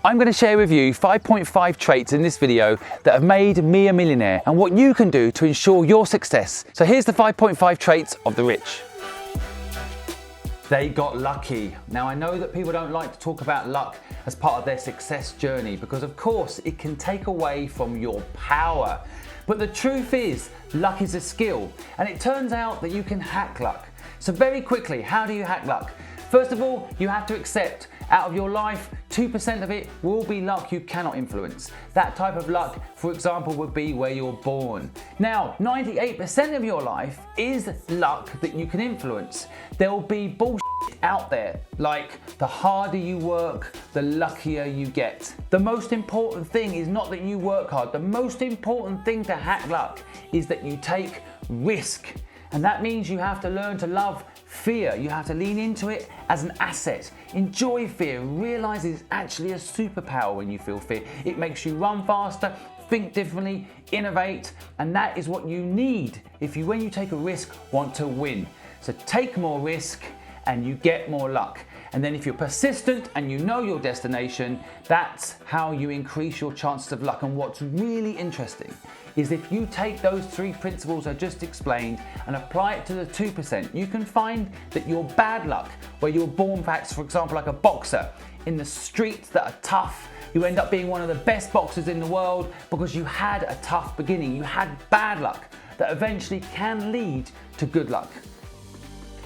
I'm going to share with you 5.5 traits in this video that have made me a millionaire and what you can do to ensure your success. So here's the 5.5 traits of the rich. They got lucky. Now I know that people don't like to talk about luck as part of their success journey because of course it can take away from your power. But the truth is, luck is a skill, and it turns out that you can hack luck. So very quickly, how do you hack luck? First of all, you have to accept out of your life, 2% of it will be luck you cannot influence. That type of luck, for example, would be where you're born. Now, 98% of your life is luck that you can influence. There will be bullshit out there, like the harder you work, the luckier you get. The most important thing is not that you work hard. The most important thing to hack luck is that you take risk. And that means you have to learn to love fear. You have to lean into it as an asset. Enjoy fear. Realize it's actually a superpower when you feel fear. It makes you run faster, think differently, innovate, and that is what you need if you, when you take a risk, want to win. So take more risk and you get more luck. And then if you're persistent and you know your destination, that's how you increase your chances of luck. And what's really interesting is if you take those 3 principles I just explained and apply it to the 2%, you can find that your bad luck, where you're born perhaps, for example, like a boxer in the streets that are tough, you end up being one of the best boxers in the world because you had a tough beginning. You had bad luck that eventually can lead to good luck.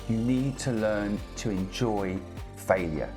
You need to learn to enjoy failure.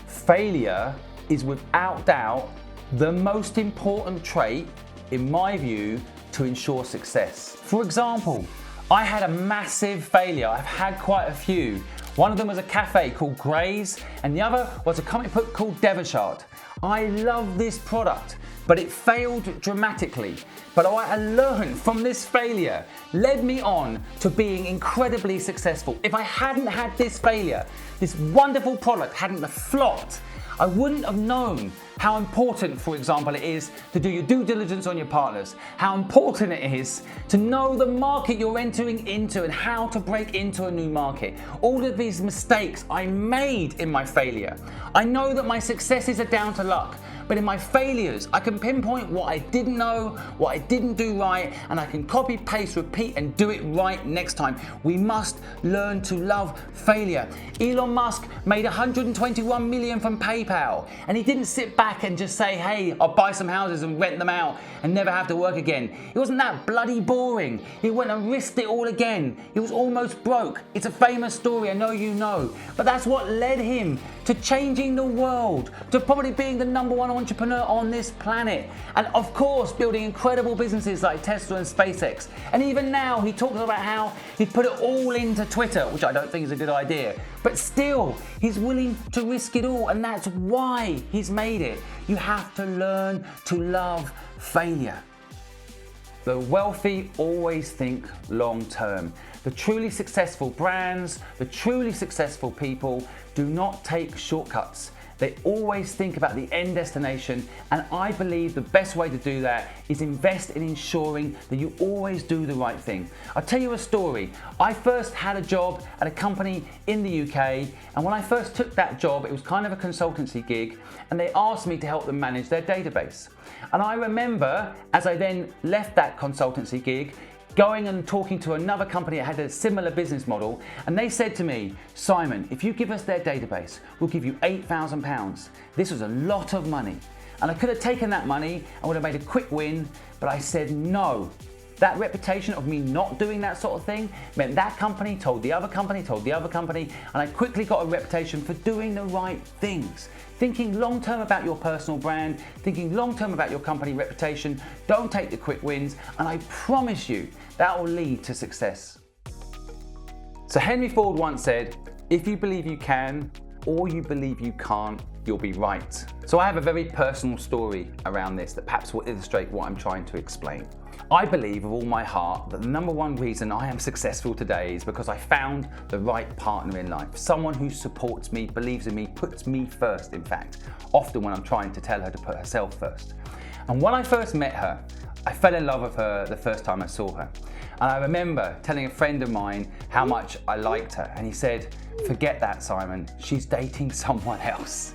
Failure is without doubt the most important trait, in my view, to ensure success. For example, I had a massive failure. I've had quite a few. One of them was a cafe called Gray's, and the other was a comic book called Devonshire. I love this product, but it failed dramatically. But what I learned from this failure led me on to being incredibly successful. If I hadn't had this failure, this wonderful product hadn't flopped, I wouldn't have known how important, for example, it is to do your due diligence on your partners, how important it is to know the market you're entering into and how to break into a new market. All of these mistakes I made in my failure. I know that my successes are down to luck, but in my failures, I can pinpoint what I didn't know, what I didn't do right, and I can copy, paste, repeat, and do it right next time. We must learn to love failure. Elon Musk made 121 million from PayPal, and he didn't sit back and just say, hey, I'll buy some houses and rent them out and never have to work again. It wasn't that bloody boring. He went and risked it all again. He was almost broke. It's a famous story, I know you know, but that's what led him to changing the world, to probably being the #1 entrepreneur on this planet, and of course building incredible businesses like Tesla and SpaceX. And even now he talks about how he put it all into Twitter, which I don't think is a good idea, but still he's willing to risk it all, and that's why he's made it. You have to learn to love failure. The wealthy always think long term. The truly successful brands, the truly successful people do not take shortcuts. They always think about the end destination, and I believe the best way to do that is invest in ensuring that you always do the right thing. I'll tell you a story. I first had a job at a company in the UK, and when I first took that job, it was kind of a consultancy gig, and they asked me to help them manage their database. And I remember, as I then left that consultancy gig, going and talking to another company that had a similar business model, and they said to me, Simon, if you give us their database, we'll give you £8,000. This was a lot of money. And I could have taken that money and would have made a quick win, but I said no. That reputation of me not doing that sort of thing meant that company told the other company, and I quickly got a reputation for doing the right things. Thinking long term about your personal brand, thinking long term about your company reputation, don't take the quick wins, and I promise you that will lead to success. So Henry Ford once said, if you believe you can, or you believe you can't, you'll be right. So I have a very personal story around this that perhaps will illustrate what I'm trying to explain. I believe with all my heart that the #1 reason I am successful today is because I found the right partner in life. Someone who supports me, believes in me, puts me first, in fact, often when I'm trying to tell her to put herself first. And when I first met her, I fell in love with her the first time I saw her. And I remember telling a friend of mine how much I liked her, and he said, forget that, Simon, she's dating someone else.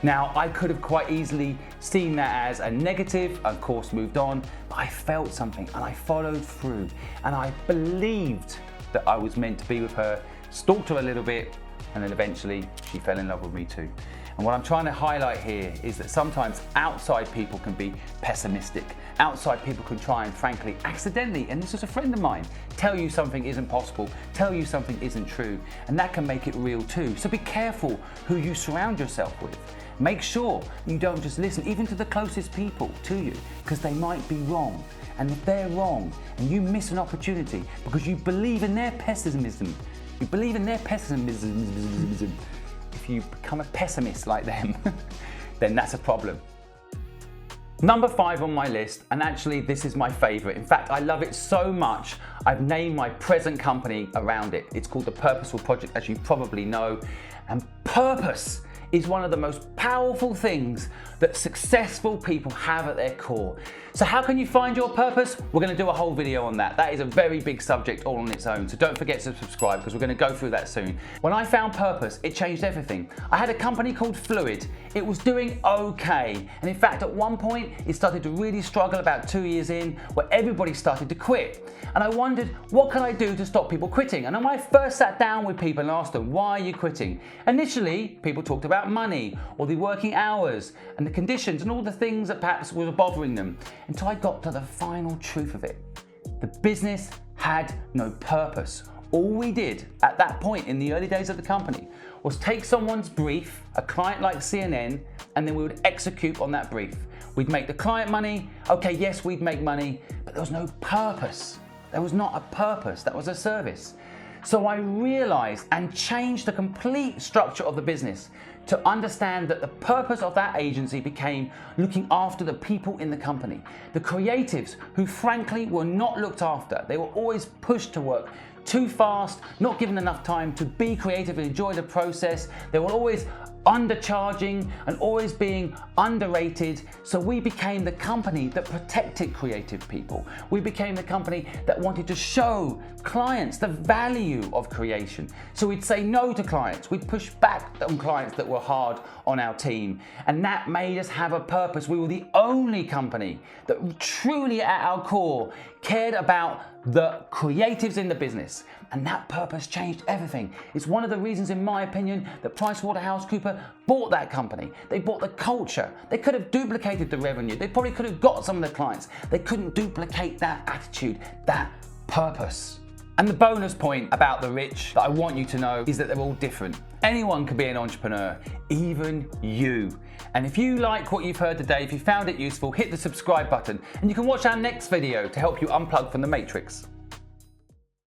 Now, I could have quite easily seen that as a negative, of course moved on, but I felt something and I followed through and I believed that I was meant to be with her, stalked her a little bit, and then eventually she fell in love with me too. And what I'm trying to highlight here is that sometimes outside people can be pessimistic. Outside people can try and frankly, accidentally, and this is a friend of mine, tell you something isn't possible, tell you something isn't true, and that can make it real too. So be careful who you surround yourself with. Make sure you don't just listen, even to the closest people to you, because they might be wrong. And if they're wrong and you miss an opportunity because you believe in their pessimism, if you become a pessimist like them, then that's a problem. Number 5 on my list, and actually this is my favorite. In fact, I love it so much, I've named my present company around it. It's called the Purposeful Project, as you probably know. And purpose is one of the most powerful things that successful people have at their core. So how can you find your purpose? We're going to do a whole video on that. That is a very big subject all on its own, so don't forget to subscribe because we're going to go through that soon. When I found purpose, it changed everything. I had a company called Fluid. It was doing okay, and in fact at one point it started to really struggle about 2 years in, where everybody started to quit. And I wondered, what can I do to stop people quitting? And when I first sat down with people and asked them, why are you quitting? Initially, people talked about money or the working hours and the conditions and all the things that perhaps were bothering them, until I got to the final truth of it. The business had no purpose. All we did at that point in the early days of the company was take someone's brief, a client like CNN, and then we would execute on that brief. We'd make the client money. Okay, yes, we'd make money, but there was no purpose. There was not a purpose, that was a service. So I realized and changed the complete structure of the business to understand that the purpose of that agency became looking after the people in the company. The creatives who frankly were not looked after. They were always pushed to work too fast, not given enough time to be creative and enjoy the process. They were always undercharging and always being underrated. So we became the company that protected creative people. We became the company that wanted to show clients the value of creation. So we'd say no to clients. We'd push back on clients that were hard on our team. And that made us have a purpose. We were the only company that truly at our core cared about the creatives in the business. And that purpose changed everything. It's one of the reasons, in my opinion, that PricewaterhouseCoopers bought that company. They bought the culture. They could have duplicated the revenue. They probably could have got some of the clients. They couldn't duplicate that attitude, that purpose. And the bonus point about the rich that I want you to know is that they're all different. Anyone can be an entrepreneur, even you. And if you like what you've heard today, if you found it useful, hit the subscribe button and you can watch our next video to help you unplug from the matrix.